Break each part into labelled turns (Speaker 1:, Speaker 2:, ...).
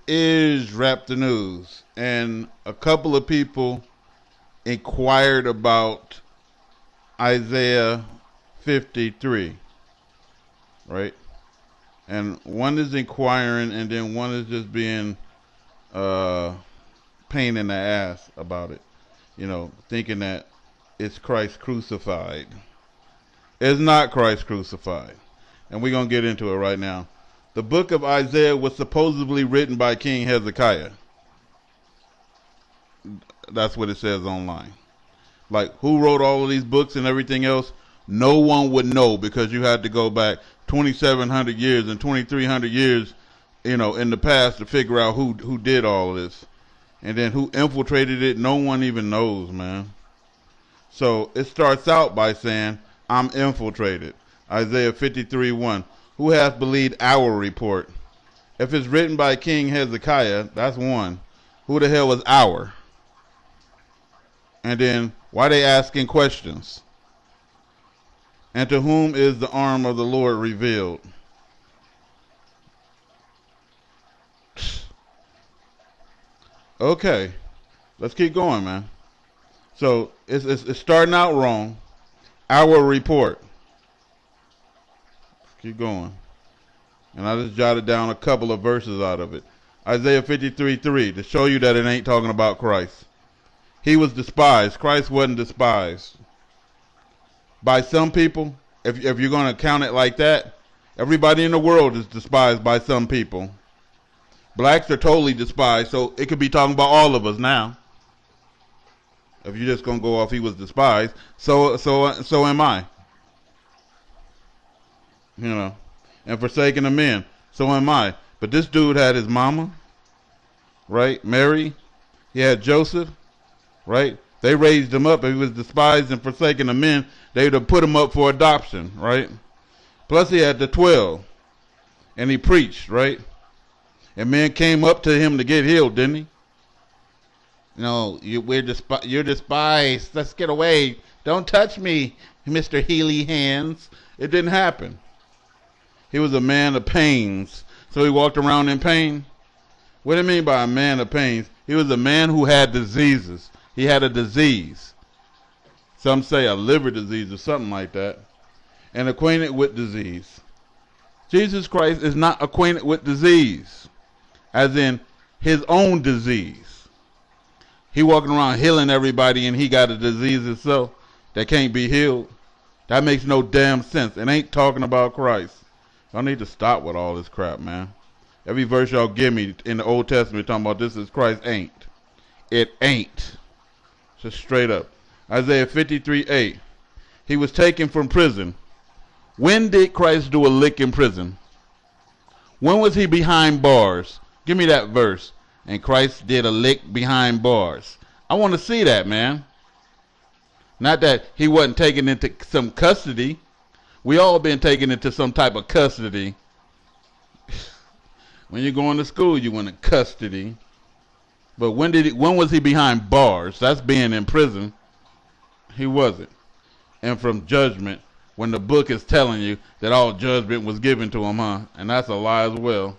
Speaker 1: is Rap the News, and a couple of people inquired about Isaiah 53, right? And one is inquiring, and then one is just being pain in the ass about it, thinking that it's Christ crucified. It's not Christ crucified, and we're going to get into it right now. The book of Isaiah was supposedly written by King Hezekiah. That's what it says online. Like, who wrote all of these books and everything else? No one would know, because you had to go back 2,700 years and 2,300 years, in the past to figure out who did all of this. And then who infiltrated it, no one even knows, man. So it starts out by saying, I'm infiltrated. Isaiah 53:1. Who hath believed our report? If it's written by King Hezekiah, that's one. Who the hell is our? And then, why they asking questions? And to whom is the arm of the Lord revealed? Okay, let's keep going, man. So it's starting out wrong. Our report. Let's keep going. And I just jotted down a couple of verses out of it. Isaiah 53:3 to show you that it ain't talking about Christ. He was despised. Christ wasn't despised. By some people, if you're going to count it like that, everybody in the world is despised by some people. Blacks are totally despised, so it could be talking about all of us now. If you're just going to go off, he was despised, so am I. And forsaken of men, so am I. But this dude had his mama, right? Mary. He had Joseph, right? They raised him up. If he was despised and forsaken of men, they would have put him up for adoption, right? Plus he had the 12, and he preached, right? And men came up to him to get healed, didn't he? You're despised. Let's get away. Don't touch me, Mr. Healy Hands. It didn't happen. He was a man of pains. So he walked around in pain. What do you mean by a man of pains? He was a man who had diseases. He had a disease. Some say a liver disease or something like that. And acquainted with disease. Jesus Christ is not acquainted with disease. As in his own disease. He walking around healing everybody and he got a disease himself that can't be healed. That makes no damn sense. It ain't talking about Christ. Y'all need to stop with all this crap, man. Every verse y'all give me in the Old Testament talking about this is Christ ain't. It ain't. Just straight up. Isaiah 53:8. He was taken from prison. When did Christ do a lick in prison? When was he behind bars? Give me that verse. And Christ did a lick behind bars. I want to see that, man. Not that he wasn't taken into some custody. We all been taken into some type of custody. When you're going to school, you went in custody. But when was he behind bars? That's being in prison. He wasn't. And from judgment, when the book is telling you that all judgment was given to him, huh? And that's a lie as well.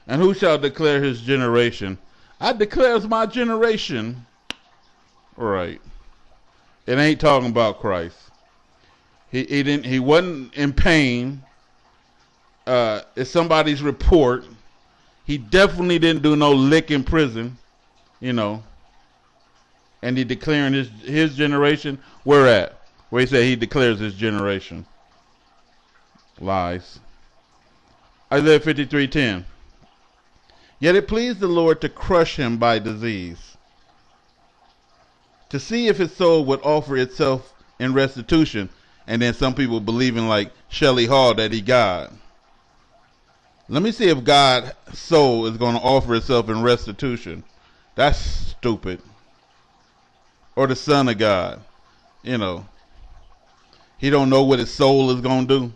Speaker 1: And who shall declare his generation? I declares my generation. Right. It ain't talking about Christ. He wasn't in pain. It's somebody's report. He definitely didn't do no lick in prison, And he declaring his generation. Where at? Where he said he declares his generation. Lies. Isaiah 53:10. Yet it pleased the Lord to crush him by disease, to see if his soul would offer itself in restitution. And then some people believing like Shelley Hall that he God. Let me see if God's soul is going to offer itself in restitution. That's stupid. Or the Son of God. He don't know what his soul is going to do.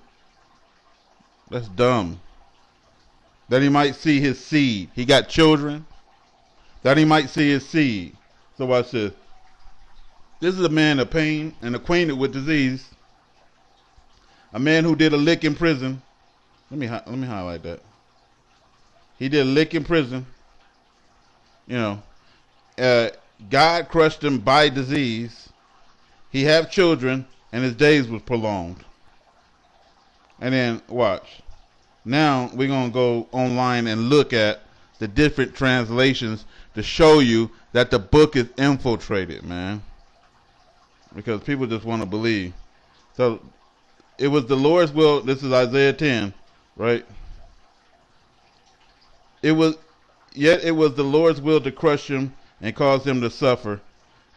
Speaker 1: That's dumb. That he might see his seed. He got children. That he might see his seed. So watch this. This is a man of pain and acquainted with disease. A man who did a lick in prison. Let me highlight that. He did lick in prison. You know, God crushed him by disease. He had children, and his days was prolonged. And then watch. Now we're gonna go online and look at the different translations to show you that the book is infiltrated, man. Because people just want to believe. So it was the Lord's will. This is Isaiah 10, right? Yet it was the Lord's will to crush him and cause him to suffer.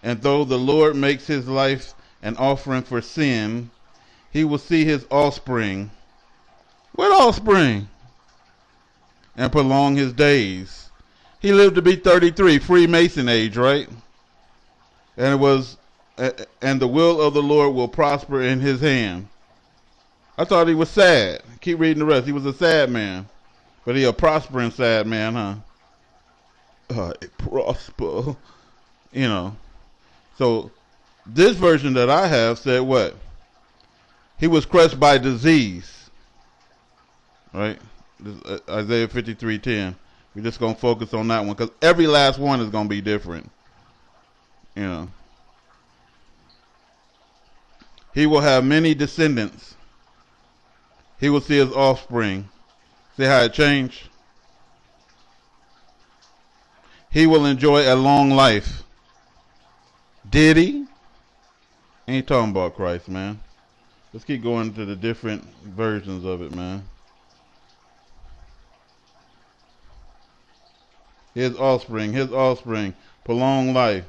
Speaker 1: And though the Lord makes his life an offering for sin, he will see his offspring. What offspring? And prolong his days. He lived to be 33, Freemason age, right? And the will of the Lord will prosper in his hand. I thought he was sad. Keep reading the rest. He was a sad man. But he a prospering sad man, huh? Prosper. You know. So this version that I have said what? He was crushed by disease. Right? This, Isaiah 53:10. We're just going to focus on that one because every last one is going to be different. You know. He will have many descendants. He will see his offspring. See how it changed? He will enjoy a long life. Did he? Ain't talking about Christ, man. Let's keep going to the different versions of it, man. His offspring, prolonged life.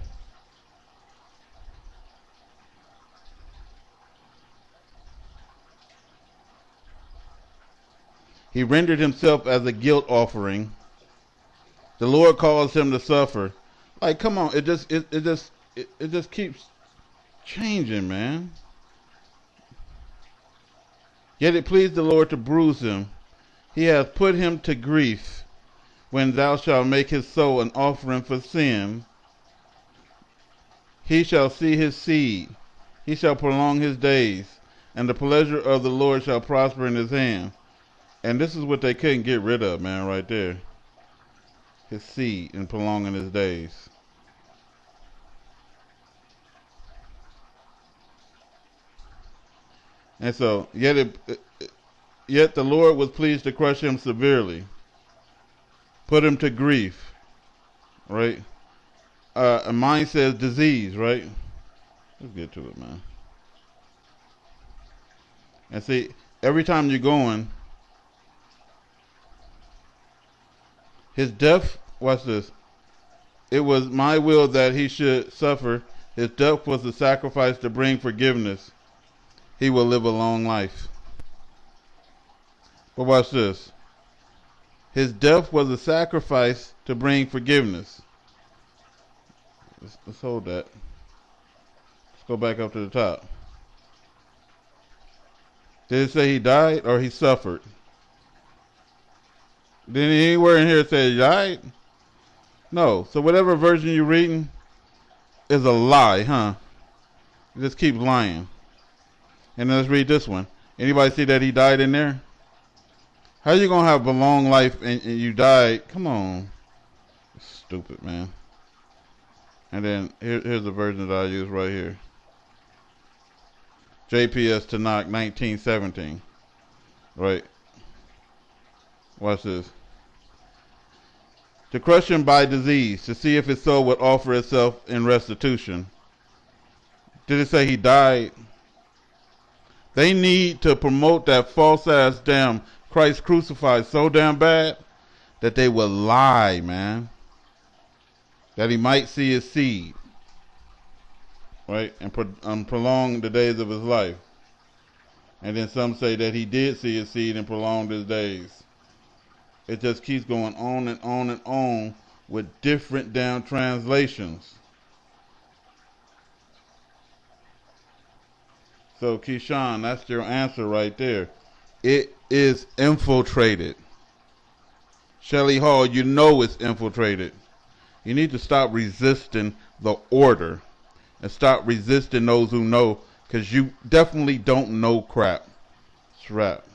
Speaker 1: He rendered himself as a guilt offering. The Lord caused him to suffer. Like, come on, it just keeps changing, man. Yet it pleased the Lord to bruise him. He has put him to grief. When thou shalt make his soul an offering for sin, he shall see his seed. He shall prolong his days, and the pleasure of the Lord shall prosper in his hand. And this is what they couldn't get rid of, man, right there. His seed and prolonging his days. And so, yet the Lord was pleased to crush him severely. Put him to grief, right? And mine says disease, right? Let's get to it, man. And see, every time you're going, his death, watch this. It was my will that he should suffer. His death was the sacrifice to bring forgiveness. He will live a long life. But watch this. His death was a sacrifice to bring forgiveness. Let's hold that. Let's go back up to the top. Did it say he died or he suffered? Did anywhere in here say he died? No. So whatever version you're reading is a lie, huh? It just keeps lying. And then let's read this one. Anybody see that he died in there? How you gonna have a long life and you died? Come on. Stupid, man. And then here's the version that I use right here. JPS Tanakh 1917. Right. Watch this. To crush him by disease, to see if his soul would offer itself in restitution. Did it say he died? They need to promote that false ass damn Christ crucified so damn bad that they will lie, man. That he might see his seed, right, and prolong the days of his life. And then some say that he did see his seed and prolonged his days. It just keeps going on and on and on with different damn translations. So Keyshawn, that's your answer right there. It is infiltrated. Shelly Hall, you know it's infiltrated. You need to stop resisting the order and stop resisting those who know, because you definitely don't know crap. It's rap.